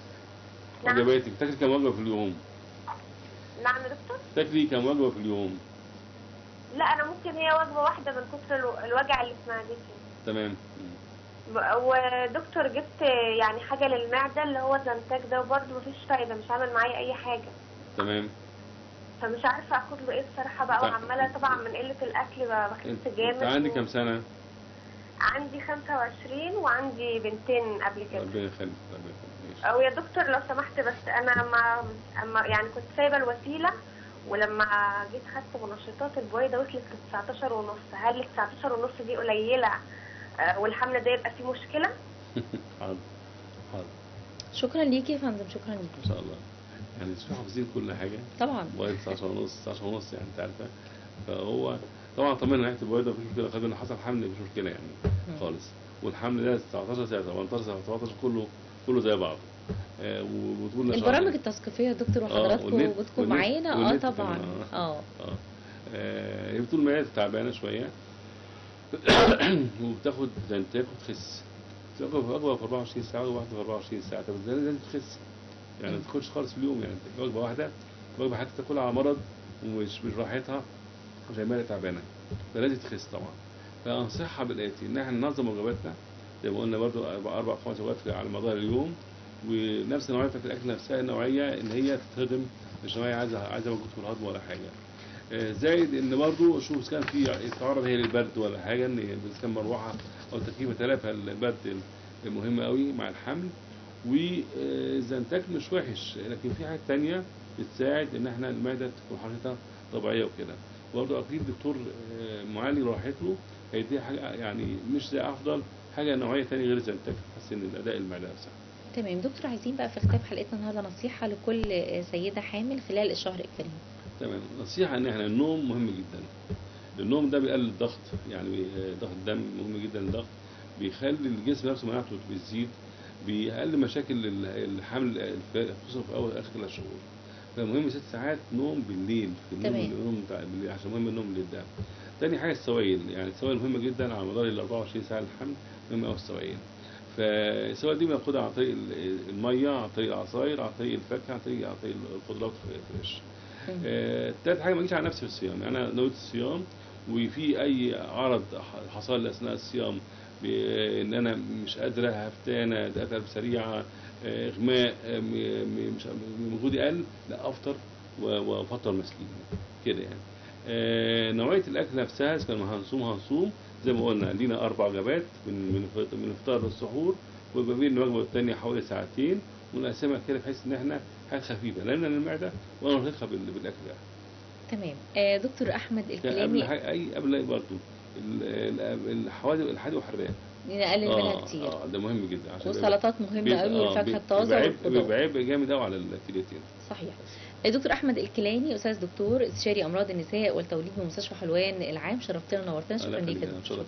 Speaker 6: نعم.
Speaker 2: وجباتك بتاكلي كام وجبه في اليوم؟
Speaker 7: نعم يا دكتور.
Speaker 2: تاكلي كم وجبه في اليوم؟
Speaker 7: لا انا ممكن هي وجبه واحده من كتر الوجع اللي في معدتي.
Speaker 2: تمام.
Speaker 7: ودكتور جبت يعني حاجه للمعده اللي هو زنتاج ده، وبرده مفيش فايده، مش عامل معايا اي حاجه.
Speaker 2: تمام.
Speaker 7: فمش عارفه اخد له ايه بصراحه بقى، وعماله طبعا من قله الاكل بخس جامد.
Speaker 2: انت عندك كام سنه؟
Speaker 7: عندي 25 وعندي بنتين قبل كده.
Speaker 2: ربنا يخليك.
Speaker 7: او يا دكتور لو سمحت، بس انا ما يعني كنت سايبه الوسيله، ولما جيت خدت منشطات البويضه وصلت ل 19 ونص. هل ال 19 ونص دي قليله والحمل ده يبقى فيه مشكله؟
Speaker 2: حاضر.
Speaker 1: شكرا ليكي يا فندم، شكرا ليكي.
Speaker 2: ان شاء الله. يعني مش حافظين كل حاجه
Speaker 1: طبعا.
Speaker 2: بويضه 19 ونص 19 ونص يعني انت عارفه. فهو طبعا طمنا ناحيه البويضه مفيش مشكله، خلي بالك حصل حمل مفيش مشكله يعني خالص. والحمل ده 19 ساعه 18 ساعه 17 كله زي بعض. وبتقول
Speaker 1: البرامج التثقيفيه يا دكتور وحضراتكم بتكون معانا. طبعا.
Speaker 2: هي بتقول معايا تعبانه شويه وبتاخد زنتاج وتخس. وجبه في 24 ساعه وواحده في 24 ساعه. طب ازاي لازم تخس؟ يعني ما تاكلش خالص في اليوم، يعني وجبه واحده، وجبه حتى تاكلها على مرض ومش راحتها زي ما هي تعبانه، فلازم تخس طبعا. فانصحها بالاتي ان احنا ننظم وجباتنا زي ما قلنا برضو 4 5 وجبات على مدار اليوم، ونفس نوعيه الاكل نفسها النوعيه ان هي تتهضم، مش نوعيه عايزه مجهود في الهضم ولا حاجه. زائد ان برضو شوف اذا كان في تعرض هي للبرد ولا حاجه، ان اذا كان مروحه او تكييف تلافى البرد مهم قوي مع الحمل. والزنتاج مش وحش، لكن في حاجات تانية بتساعد ان احنا المعده تكون حركتها طبيعيه وكده. برضه اكيد دكتور معالي راحت له هيديها حاجه يعني مش زي افضل حاجه نوعيه ثانيه غير الزنتاج تحسن الاداء المعده نفسها.
Speaker 1: تمام دكتور، عايزين بقى في ختام حلقتنا النهارده نصيحه لكل سيده حامل خلال الشهر الكريم.
Speaker 2: تمام. نصيحه ان احنا النوم مهم جدا. النوم ده بيقلل الضغط، يعني ضغط الدم مهم جدا. الضغط بيخلي الجسم نفسه مناعته بتزيد، بيقلل مشاكل الحمل خصوصا في اول اخر 3 شهور. فمهم 6 ساعات نوم بالليل، في النوم بتاع بالليل عشان مهم النوم بالليل ده. تاني حاجه السوائل، يعني السوائل مهمه جدا على مدار ال 24 ساعه للحمل، مهمه قوي السوائل. فالسوائل دي بناخدها عن طريق الميه، عن طريق العصاير، عن طريق الفاكهه، عن طريق الخضروات الفريش. تالت حاجه ما اجيش على نفسي في الصيام، يعني انا نويت الصيام وفي اي عرض حصل لي اثناء الصيام بان انا مش قادره، هفتانه، قلب سريعه، اغماء، مش مجهودي قل، لا افطر وافطر مسكين كده يعني. نوعيه الاكل نفسها اذا كان هنصوم زي ما قلنا لينا 4 وجبات من الفطار للسحور، ويبقى بين الوجبه والثانيه حوالي ساعتين، ونقسمها كده بحيث ان احنا حاجه خفيفه لان المعده ونرهقها بالاكل ده.
Speaker 1: تمام. دكتور احمد الكلامي
Speaker 2: قبل برضه الحوادق والحراق
Speaker 1: نقلل منها كتير.
Speaker 2: ده مهم جدا عشان
Speaker 1: والسلطات مهمه قوي، والفاكهه الطازه والخضار
Speaker 2: بيبقى عبء جامد قوي على الكليتين.
Speaker 1: صحيح. دكتور احمد الكلاني استاذ دكتور استشاري امراض النساء والتوليد بمستشفى حلوان العام، شرفتنا ونورتنا. شكرا ليك.
Speaker 2: شكرا.